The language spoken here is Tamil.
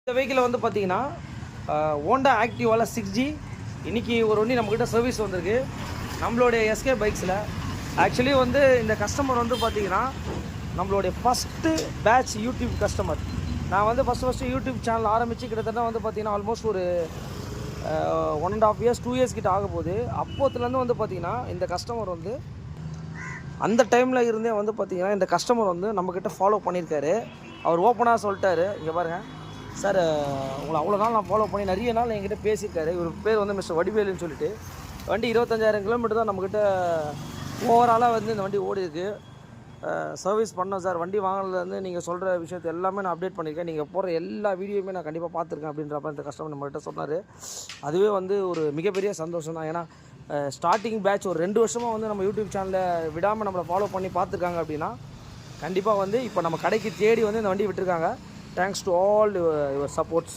இந்த வெஹிக்கிள் வந்து பார்த்தீங்கன்னா ஹோண்டா ஆக்டிவாவில் 6G இன்றைக்கி ஒரு வண்டி நம்மக்கிட்ட சர்வீஸ் வந்திருக்கு நம்மளுடைய எஸ்கே பைக்ஸில். ஆக்சுவலி வந்து இந்த கஸ்டமர் வந்து பார்த்தீங்கன்னா நம்மளுடைய ஃபஸ்ட்டு பேட்ச் யூடியூப் கஸ்டமர். நான் வந்து ஃபஸ்ட்டு யூடியூப் சேனல் ஆரம்பித்து கிட்டத்தட்ட வந்து பார்த்தீங்கன்னா ஆல்மோஸ்ட் ஒரு 1.5 years 2 years கிட்ட ஆக போகுது. அப்போத்துலேருந்து வந்து பார்த்தீங்கன்னா இந்த கஸ்டமர் வந்து அந்த டைமில் இருந்தே வந்து பார்த்தீங்கன்னா இந்த கஸ்டமர் வந்து நம்மக்கிட்ட ஃபாலோ பண்ணியிருக்காரு. அவர் ஓப்பனாக சொல்லிட்டாரு, இங்கே பாருங்கள் சார், உங்களை அவ்வளோ நாள் நான் ஃபாலோ பண்ணி நிறைய நாள் என்கிட்ட பேசியிருக்காரு. இவர் பேர் வந்து மிஸ்டர் வடிவேலுன்னு சொல்லிட்டு. வண்டி 25,000 கிலோமீட்டர் தான் நம்மக்கிட்ட ஓவராலாக வந்து இந்த வண்டி ஓடி இருக்குது. சர்வீஸ் பண்ணோம் சார். வண்டி வாங்கினதுலேருந்து நீங்கள் சொல்கிற விஷயத்தை எல்லாமே நான் அப்டேட் பண்ணியிருக்கேன். நீங்கள் போகிற எல்லா வீடியோவுமே நான் கண்டிப்பாக பார்த்துருக்கேன் அப்படின்ற மாதிரி இந்த கஸ்டமர் நம்மகிட்ட சொன்னார். அதுவே வந்து ஒரு மிகப்பெரிய சந்தோஷம் தான். ஏன்னா ஸ்டார்டிங் பேட்ச் ஒரு 2 வருஷமாக வந்து நம்ம யூடியூப் சேனலில் விடாமல் நம்மளை ஃபாலோ பண்ணி பார்த்துருக்காங்க அப்படின்னா கண்டிப்பாக வந்து இப்போ நம்ம கடைக்கு தேடி வந்து இந்த வண்டி விட்டுருக்காங்க. Thanks to all your supports.